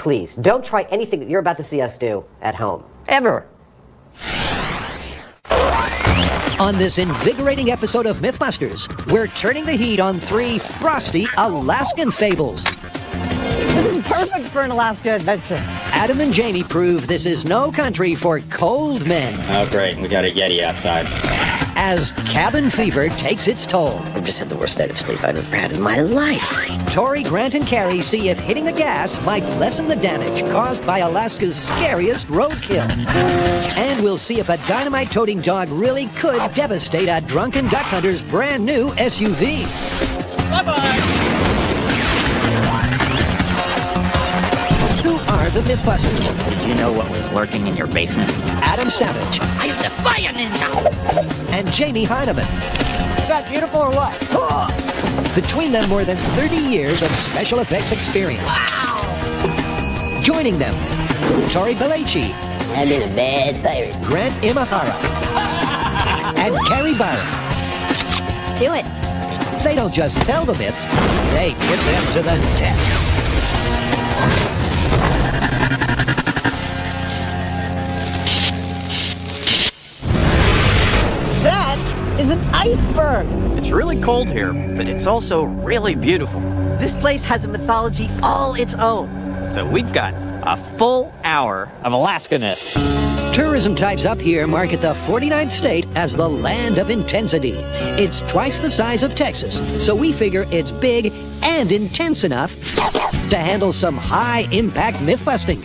please, don't try anything that you're about to see us do at home. Ever. On this invigorating episode of MythBusters, we're turning the heat on 3 frosty Alaskan fables. This is perfect for an Alaska adventure. Adam and Jamie prove this is no country for cold men. Oh, great. We got a Yeti outside. As cabin fever takes its toll. I've just had the worst night of sleep I've ever had in my life. Tori, Grant, and Carrie see if hitting the gas might lessen the damage caused by Alaska's scariest roadkill. And we'll see if a dynamite-toting dog really could devastate a drunken duck hunter's brand new SUV. Bye-bye! Who are the MythBusters? Did you know what was lurking in your basement? Adam Savage. I am the fire ninja! And Jamie Heineman. Is that beautiful or what? Between them, more than 30 years of special effects experience. Wow! Joining them, Tori Belleci. I'm in a bad pirate. Grant Imahara. And Carrie Byron. Do it. They don't just tell the myths, they put them to the test. That is an iceberg. It's really cold here, but it's also really beautiful. This place has a mythology all its own. So we've got a full hour of Alaska myths. Tourism types up here market the 49th state as the land of intensity. It's twice the size of Texas, so we figure it's big and intense enough to handle some high-impact myth-busting.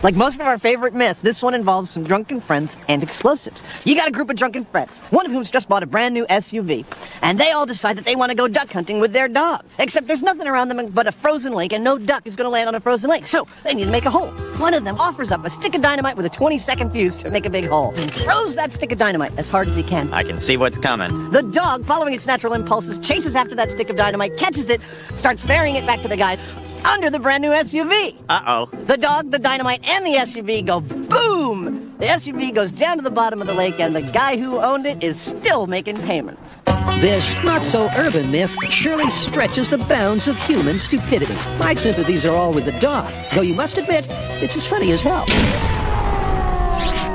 Like most of our favorite myths, this one involves some drunken friends and explosives. You got a group of drunken friends, one of whom's just bought a brand new SUV, and they all decide that they want to go duck hunting with their dog. Except there's nothing around them but a frozen lake, and no duck is going to land on a frozen lake, so they need to make a hole. One of them offers up a stick of dynamite with a 20-second fuse to make a big hole, and throws that stick of dynamite as hard as he can. I can see what's coming. The dog, following its natural impulses, chases after that stick of dynamite, catches it, starts burying it back to the guy under the brand new SUV. Uh-oh. The dog, the dynamite, and the SUV go boom! The SUV goes down to the bottom of the lake, and the guy who owned it is still making payments. This not-so-urban myth surely stretches the bounds of human stupidity. My sympathies are all with the dog, though you must admit, it's as funny as hell.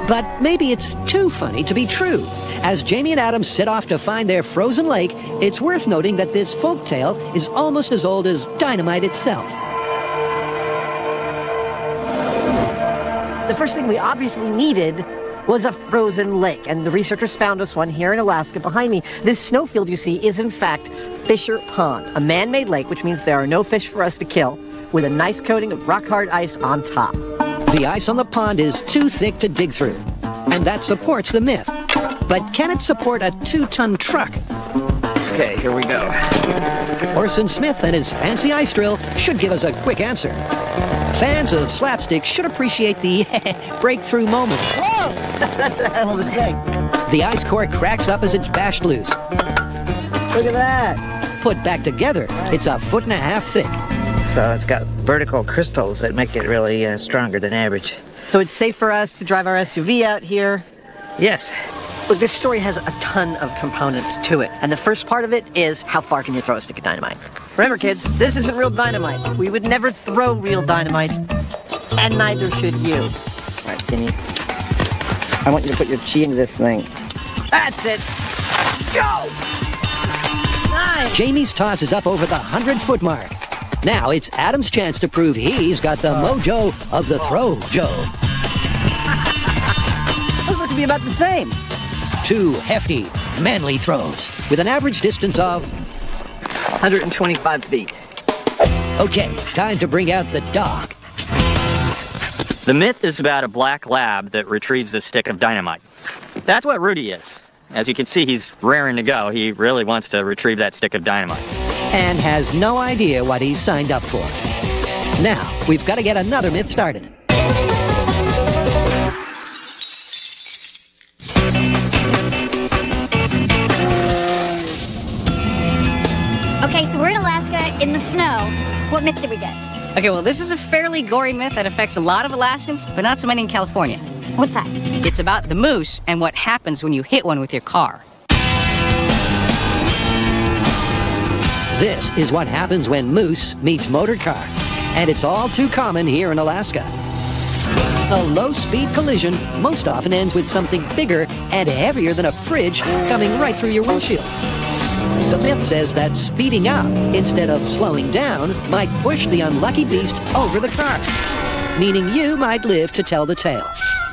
But maybe it's too funny to be true. As Jamie and Adam set off to find their frozen lake, it's worth noting that this folktale is almost as old as dynamite itself. The first thing we obviously needed was a frozen lake, and the researchers found us one here in Alaska behind me. This snowfield you see is, in fact, Fisher Pond, a man-made lake, which means there are no fish for us to kill, with a nice coating of rock-hard ice on top. The ice on the pond is too thick to dig through, and that supports the myth. But can it support a 2-ton truck? Okay, here we go. Orson Smith and his fancy ice drill should give us a quick answer. Fans of slapstick should appreciate the breakthrough moment. Whoa! That's a hell of a thing. The ice core cracks up as it's bashed loose. Look at that. Put back together, it's a 1.5 feet thick. So it's got vertical crystals that make it really stronger than average. So it's safe for us to drive our SUV out here? Yes. Look, this story has a ton of components to it, and the first part of it is how far can you throw a stick of dynamite? Remember, kids, this isn't real dynamite. We would never throw real dynamite, and neither should you. All right, Timmy, I want you to put your chi into this thing. That's it. Go! Nice! Jamie's toss is up over the 100-foot mark. Now it's Adam's chance to prove he's got the mojo of the throw, Joe. Those look to be about the same. 2 hefty, manly throws with an average distance of 125 feet. Okay, time to bring out the dog. The myth is about a black lab that retrieves a stick of dynamite. That's what Rudy is. As you can see, he's raring to go. He really wants to retrieve that stick of dynamite. And has no idea what he's signed up for. Now, we've got to get another myth started. Okay, so we're in Alaska in the snow. What myth did we get? Okay, well, this is a fairly gory myth that affects a lot of Alaskans, but not so many in California. What's that? It's about the moose and what happens when you hit one with your car. This is what happens when moose meets motor car, and it's all too common here in Alaska. A low-speed collision most often ends with something bigger and heavier than a fridge coming right through your windshield. The myth says that speeding up instead of slowing down might push the unlucky beast over the car, meaning you might live to tell the tale.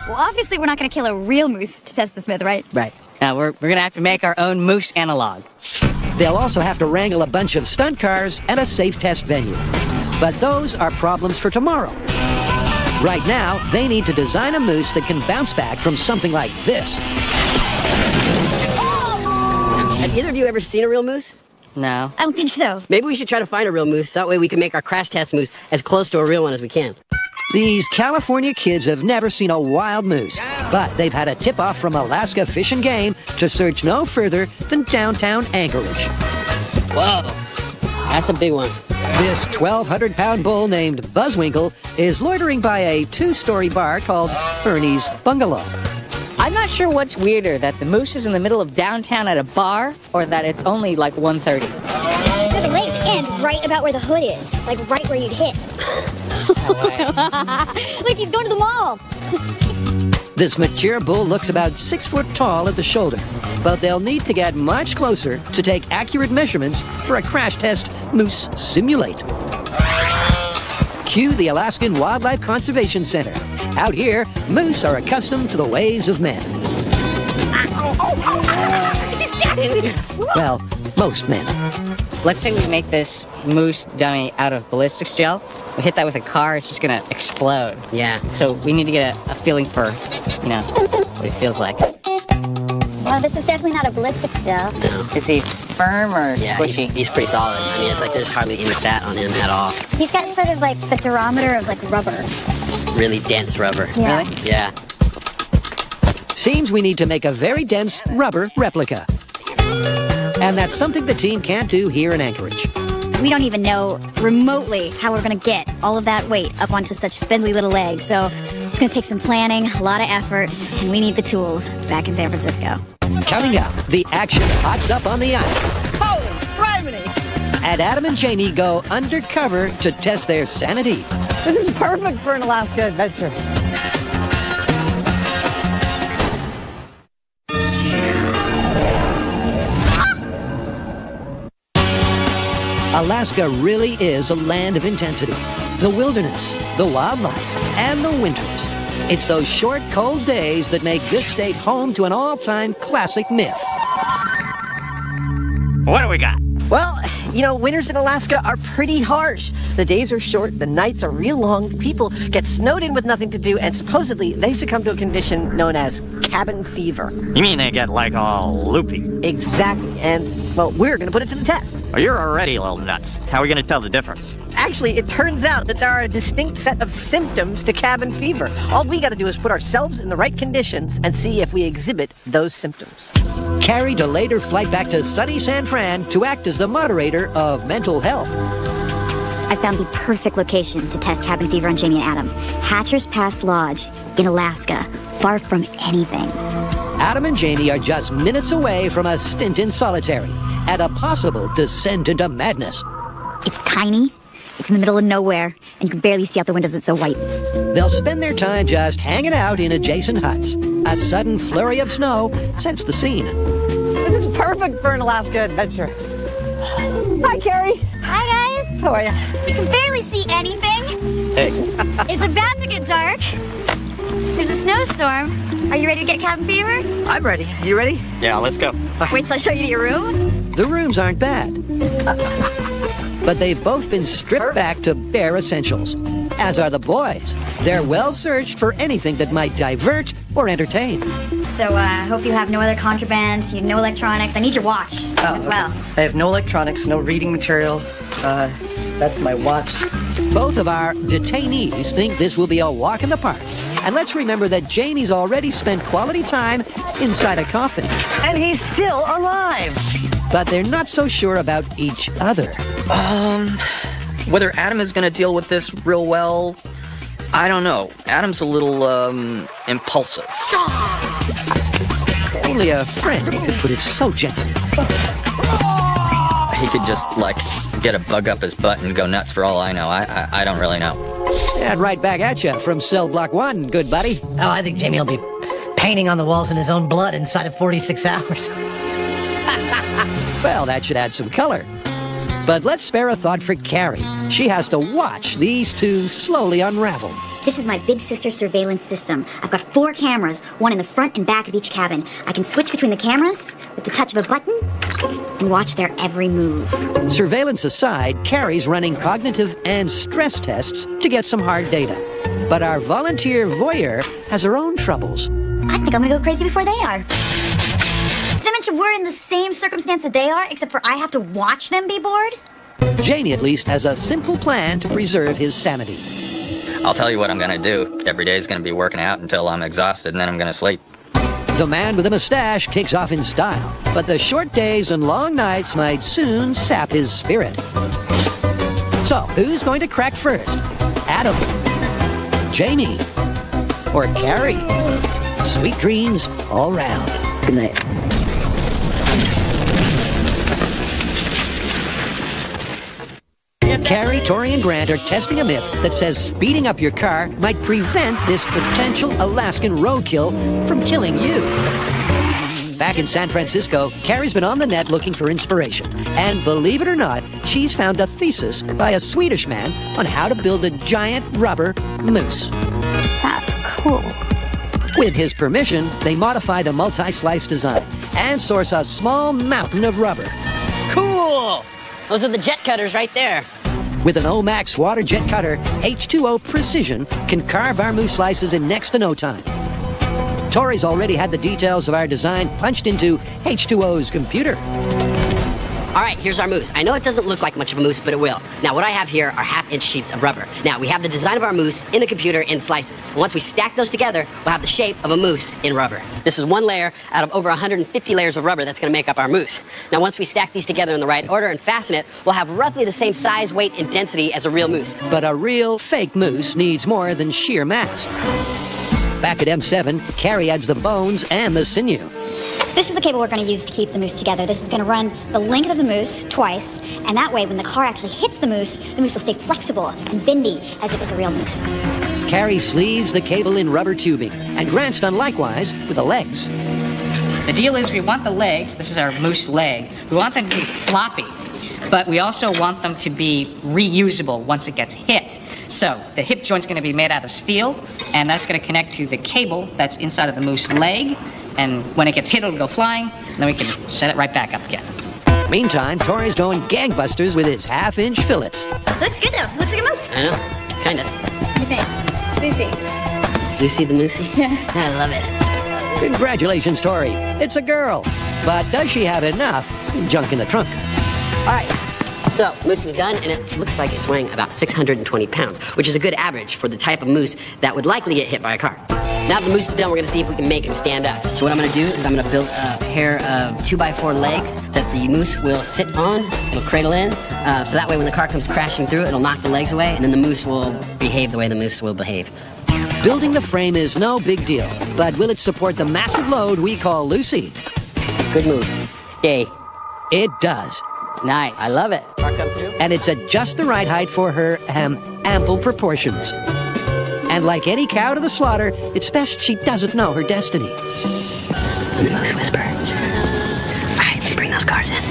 Well, obviously we're not going to kill a real moose to test this myth, right? Right. Now, we're going to have to make our own moose analog. They'll also have to wrangle a bunch of stunt cars and a safe test venue. But those are problems for tomorrow. Right now, they need to design a moose that can bounce back from something like this. Have either of you ever seen a real moose? No. I don't think so. Maybe we should try to find a real moose. That way we can make our crash test moose as close to a real one as we can. These California kids have never seen a wild moose, but they've had a tip-off from Alaska Fish and Game to search no further than downtown Anchorage. Whoa, that's a big one. This 1,200-pound bull named Buzzwinkle is loitering by a 2-story bar called Ernie's Bungalow. I'm not sure what's weirder, that the moose is in the middle of downtown at a bar, or that it's only like 1:30. The legs end right about where the hood is, like right where you'd hit. Like he's going to the mall. This mature bull looks about 6 foot tall at the shoulder, but they'll need to get much closer to take accurate measurements for a crash test moose simulate. Cue the Alaskan Wildlife Conservation Center. Out here, moose are accustomed to the ways of men. Well, most men. Let's say we make this moose dummy out of ballistics gel. We hit that with a car, it's just gonna explode. Yeah. So we need to get a feeling for, what it feels like. Well, this is definitely not a ballistics gel. No. Is he firm or Yeah, squishy? he's pretty solid. I mean, it's like there's hardly any fat on him at all. He's got sort of like the durometer of like rubber. Really dense rubber. Yeah. Really? Yeah. Seems we need to make a very dense rubber replica. And that's something the team can't do here in Anchorage. We don't even know remotely how we're going to get all of that weight up onto such spindly little legs. So it's going to take some planning, a lot of effort, and we need the tools back in San Francisco. Coming up, the action hots up on the ice. Holy criminy! And Adam and Jamie go undercover to test their sanity. This is perfect for an Alaska adventure. Alaska really is a land of intensity. The wilderness, the wildlife, and the winters. It's those short, cold days that make this state home to an all-time classic myth. What do we got? Well, winters in Alaska are pretty harsh. The days are short, the nights are real long, people get snowed in with nothing to do, and supposedly they succumb to a condition known as cabin fever. You mean they get like all loopy? Exactly, and, well, we're going to put it to the test. Well, you're already a little nuts. How are we going to tell the difference? Actually, it turns out that there are a distinct set of symptoms to cabin fever. All we got to do is put ourselves in the right conditions and see if we exhibit those symptoms. Carried a later flight back to sunny San Fran to act as the moderator of mental health. I found the perfect location to test cabin fever on Jamie and Adam. Hatcher's Pass Lodge in Alaska, far from anything. Adam and Jamie are just minutes away from a stint in solitary and a possible descent into madness. It's tiny, it's in the middle of nowhere, and you can barely see out the windows, it's so white. They'll spend their time just hanging out in adjacent huts. A sudden flurry of snow sets the scene. This is perfect for an Alaska adventure. Hi, Carrie. Hi, guys. How are you? You can barely see anything. Hey. It's about to get dark. There's a snowstorm. Are you ready to get cabin fever? I'm ready. You ready? Yeah, let's go. Wait till I show you to your room. The rooms aren't bad. But they've both been stripped back to bare essentials, as are the boys. They're well searched for anything that might divert or entertain. So, hope you have no other contraband, you have no electronics. I need your watch as well. I have no electronics, no reading material. That's my watch. Both of our detainees think this will be a walk in the park. And let's remember that Jamie's already spent quality time inside a coffin. And he's still alive. But they're not so sure about each other. Whether Adam is going to deal with this real well, I don't know. Adam's a little, impulsive. Only a friend could put it so gently. He could just, like, get a bug up his butt and go nuts for all I know. I don't really know. And right back at you from Cell Block 1, good buddy. Oh, I think Jamie will be painting on the walls in his own blood inside of 46 hours. Well, that should add some color. But let's spare a thought for Carrie. She has to watch these two slowly unravel. This is my big sister surveillance system. I've got 4 cameras, one in the front and back of each cabin. I can switch between the cameras with the touch of a button and watch their every move. Surveillance aside, Carrie's running cognitive and stress tests to get some hard data. But our volunteer voyeur has her own troubles. I think I'm gonna go crazy before they are. Did I mention we're in the same circumstance that they are, except for I have to watch them be bored? Jamie at least has a simple plan to preserve his sanity. I'll tell you what I'm going to do. Every day is going to be working out until I'm exhausted, and then I'm going to sleep. The man with a mustache kicks off in style, but the short days and long nights might soon sap his spirit. So, who's going to crack first? Adam, Jamie, or Carrie? Sweet dreams all round. Good night. Carrie, Tori, and Grant are testing a myth that says speeding up your car might prevent this potential Alaskan roadkill from killing you. Back in San Francisco, Carrie's been on the net looking for inspiration. And believe it or not, she's found a thesis by a Swedish man on how to build a giant rubber moose. That's cool. With his permission, they modify the multi-slice design and source a small mountain of rubber. Cool! Those are the jet cutters right there. With an Omax water jet cutter, H2O Precision can carve our moose slices in next to no time. Tori's already had the details of our design punched into H2O's computer. All right, here's our moose. I know it doesn't look like much of a moose, but it will. Now, what I have here are half-inch sheets of rubber. Now, we have the design of our moose in the computer in slices. And once we stack those together, we'll have the shape of a moose in rubber. This is one layer out of over 150 layers of rubber that's going to make up our moose. Now, once we stack these together in the right order and fasten it, we'll have roughly the same size, weight, and density as a real moose. But a real fake moose needs more than sheer mass. Back at M7, Carrie adds the bones and the sinew. This is the cable we're going to use to keep the moose together. This is going to run the length of the moose twice, and that way when the car actually hits the moose will stay flexible and bendy as if it's a real moose. Carrie sleeves the cable in rubber tubing, and Grant's done likewise with the legs. The deal is we want the legs, this is our moose leg, we want them to be floppy, but we also want them to be reusable once it gets hit. So the hip joint's going to be made out of steel, and that's going to connect to the cable that's inside of the moose leg. And when it gets hit, it'll go flying, and then we can set it right back up again. Meantime, Tori's going gangbusters with his half-inch fillets. Looks good, though. Looks like a moose. I know, kind of. What do you think? Lucy. Lucy the moosey? Yeah. I love it. Congratulations, Tori. It's a girl. But does she have enough junk in the trunk? All right. So, moose is done, and it looks like it's weighing about 620 pounds, which is a good average for the type of moose that would likely get hit by a car. Now that the moose is done, we're going to see if we can make him stand up. So what I'm going to do is I'm going to build a pair of 2x4 legs that the moose will sit on. It'll cradle in, so that way when the car comes crashing through, it'll knock the legs away, and then the moose will behave the way the moose will behave. Building the frame is no big deal, but will it support the massive load we call Lucy? Good move. Stay. It does. Nice. I love it. Car come through. And it's at just the right height for her ample proportions. And like any cow to the slaughter, it's best she doesn't know her destiny. The moose whisper. All right, let's bring those cars in.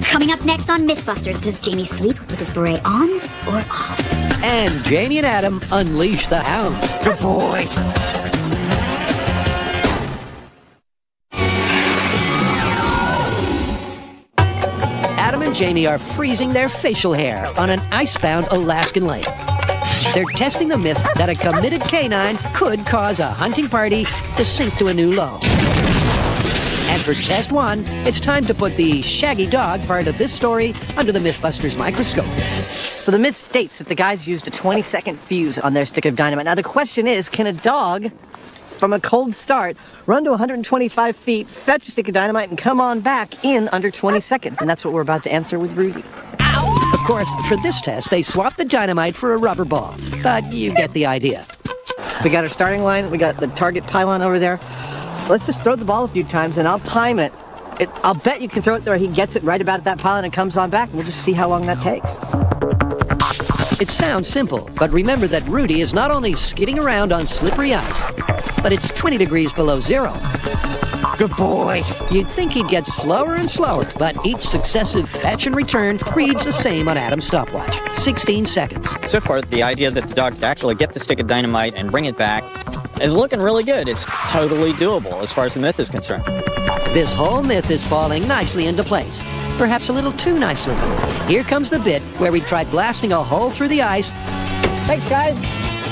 Coming up next on MythBusters, does Jamie sleep with his beret on or off? And Jamie and Adam unleash the hounds. Good boy. Adam and Jamie are freezing their facial hair on an icebound Alaskan lake. They're testing the myth that a committed canine could cause a hunting party to sink to a new low. And for test one, it's time to put the shaggy dog part of this story under the MythBusters microscope. So the myth states that the guys used a 20-second fuse on their stick of dynamite. Now the question is, can a dog, from a cold start, run to 125 feet, fetch a stick of dynamite, and come on back in under 20 seconds? And that's what we're about to answer with Rudy. Of course, for this test, they swapped the dynamite for a rubber ball. But you get the idea. We got our starting line. We got the target pylon over there. Let's just throw the ball a few times, and I'll time it I'll bet you can throw it where he gets it right about at that pile and it comes on back, and we'll just see how long that takes. It sounds simple, but remember that Rudy is not only skidding around on slippery ice, but it's 20 degrees below zero. Good boy. You'd think he'd get slower and slower, but each successive fetch and return reads the same on Adam's stopwatch, 16 seconds. So far, the idea that the dog could actually get the stick of dynamite and bring it back is looking really good. It's totally doable as far as the myth is concerned. This whole myth is falling nicely into place. Perhaps a little too nicely. Here comes the bit where we try blasting a hole through the ice. Thanks, guys.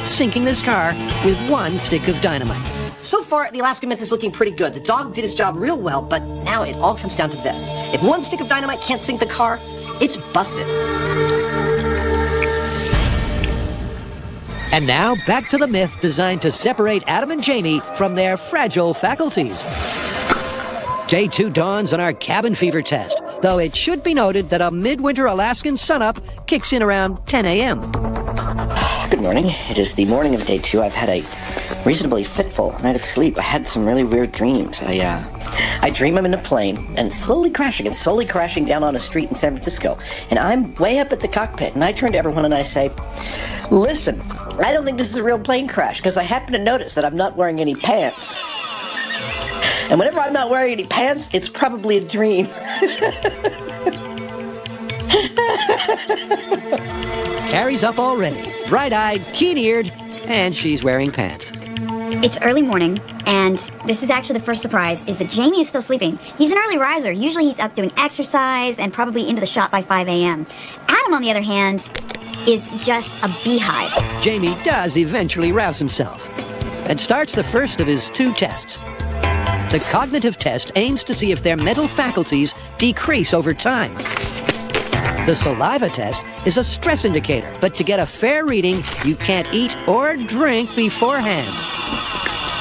Sinking this car with one stick of dynamite. So far, the Alaska myth is looking pretty good. The dog did his job real well, but now it all comes down to this. If one stick of dynamite can't sink the car, it's busted. And now, back to the myth designed to separate Adam and Jamie from their fragile faculties. Day 2 dawns on our cabin fever test, though it should be noted that a midwinter Alaskan sunup kicks in around 10 a.m. Good morning. It is the morning of day 2. I've had a reasonably fitful night of sleep. I had some really weird dreams. I dream I'm in a plane and slowly crashing down on a street in San Francisco. And I'm way up at the cockpit, and I turn to everyone and I say, listen, I don't think this is a real plane crash, because I happen to notice that I'm not wearing any pants. And whenever I'm not wearing any pants, it's probably a dream. Carrie's up already, bright-eyed, keen-eared, and she's wearing pants. It's early morning, and this is actually the first surprise, is that Jamie is still sleeping. He's an early riser. Usually he's up doing exercise and probably into the shop by 5 a.m. Adam, on the other hand, is just a beehive. Jamie does eventually rouse himself and starts the first of his 2 tests. The cognitive test aims to see if their mental faculties decrease over time. The saliva test is a stress indicator, but to get a fair reading, you can't eat or drink beforehand.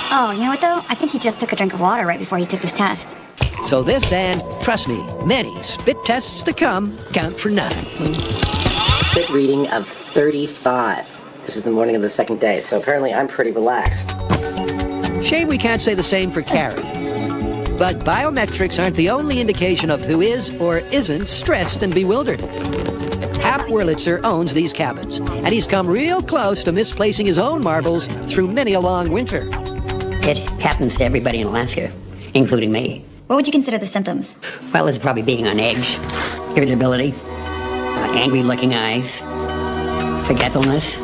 Oh, you know what, though? I think he just took a drink of water right before he took this test. So this and, trust me, many spit tests to come count for nothing. Spit reading of 35. This is the morning of the second day, so apparently I'm pretty relaxed. Shame we can't say the same for Carrie. But biometrics aren't the only indication of who is or isn't stressed and bewildered. Hap Wurlitzer owns these cabins, and he's come real close to misplacing his own marbles through many a long winter. It happens to everybody in Alaska, including me. What would you consider the symptoms? Well, it's probably being on edge, irritability, angry-looking eyes, forgetfulness.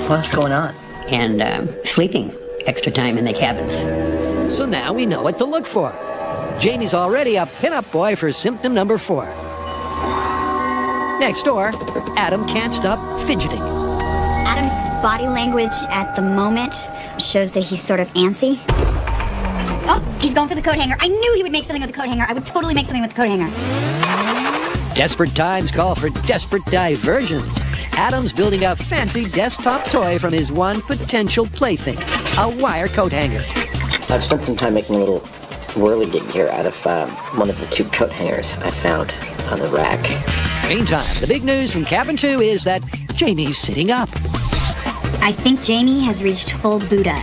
What's going on? And sleeping extra time in the cabins. So now we know what to look for. Jamie's already a pinup boy for symptom number 4. Next door, Adam can't stop fidgeting. Adam's body language at the moment shows that he's sort of antsy. Oh, he's going for the coat hanger. I knew he would make something with the coat hanger. I would totally make something with the coat hanger. Desperate times call for desperate diversions. Adam's building a fancy desktop toy from his one potential plaything, a wire coat hanger. I've spent some time making a little whirligig here out of one of the 2 coat hangers I found on the rack. Meantime, the big news from Cabin 2 is that Jamie's sitting up. I think Jamie has reached full Buddha.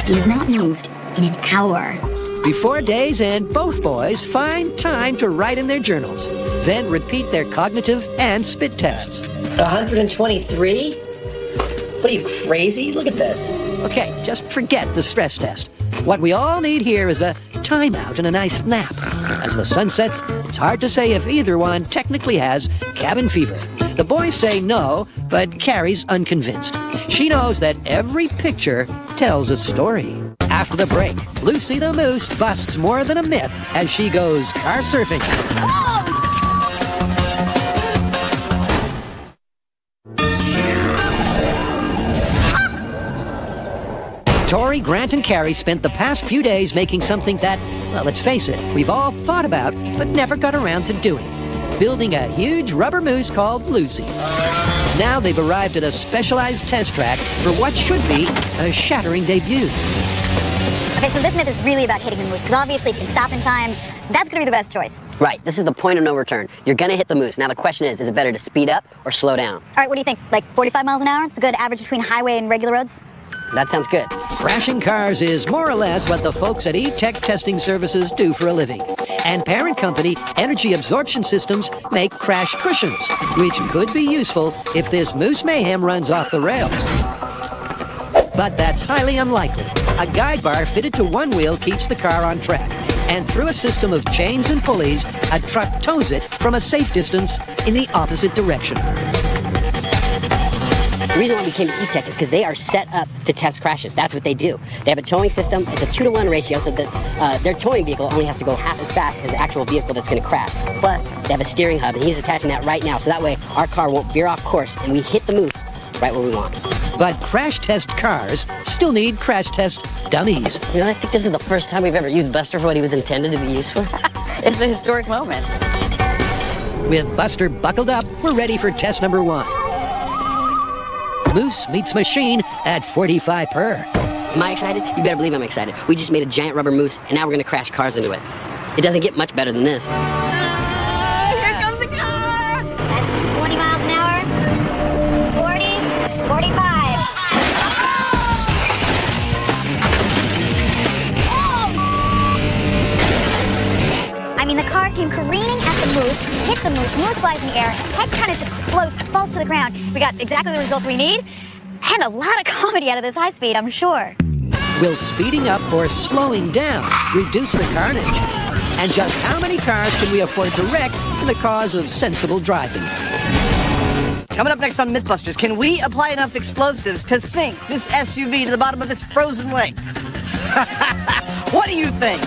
He's not moved in an hour. Before day's end, both boys find time to write in their journals, then repeat their cognitive and spit tests. 123? What are you, crazy? Look at this. Okay, just forget the stress test. What we all need here is a timeout and a nice nap. As the sun sets, it's hard to say if either one technically has cabin fever. The boys say no, but Carrie's unconvinced. She knows that every picture tells a story. After the break, Lucy the Moose busts more than a myth as she goes car surfing. Tori, Grant, and Carrie spent the past few days making something that, well, let's face it, we've all thought about but never got around to doing. Building a huge rubber moose called Lucy. Now they've arrived at a specialized test track for what should be a shattering debut. Okay, so this myth is really about hitting the moose, because obviously if you can stop in time, that's going to be the best choice. Right, this is the point of no return. You're gonna hit the moose. Now the question is it better to speed up or slow down? All right, what do you think? Like 45 miles an hour? It's a good average between highway and regular roads? that sounds good. Crashing cars is more or less what the folks at E-Tech Testing Services do for a living. And parent company Energy Absorption Systems make crash cushions, which could be useful if this moose mayhem runs off the rails. But that's highly unlikely. A guide bar fitted to one wheel keeps the car on track. And through a system of chains and pulleys, a truck tows it from a safe distance in the opposite direction. The reason why we came to E-Tech is because they are set up to test crashes. That's what they do. They have a towing system. It's a 2-to-1 ratio, so that their towing vehicle only has to go half as fast as the actual vehicle that's going to crash. Plus, they have a steering hub, and he's attaching that right now, so that way our car won't veer off course, and we hit the moose right where we want. But crash test cars still need crash test dummies. You know, I think this is the first time we've ever used Buster for what he was intended to be used for. It's a historic moment. With Buster buckled up, we're ready for test number 1. Moose meets machine at 45 per. Am I excited? You better believe I'm excited. We just made a giant rubber moose, and now we're gonna crash cars into it. It doesn't get much better than this. Here comes the car! That's 20 miles an hour. 40, 45. I mean, the car came careening at the moose, hit the moose flies in the air, head kind of just floats, falls to the ground. We got exactly the result we need, and a lot of comedy out of this high speed, I'm sure. Will speeding up or slowing down reduce the carnage? And just how many cars can we afford to wreck in the cause of sensible driving? Coming up next on MythBusters, can we apply enough explosives to sink this SUV to the bottom of this frozen lake? What do you think?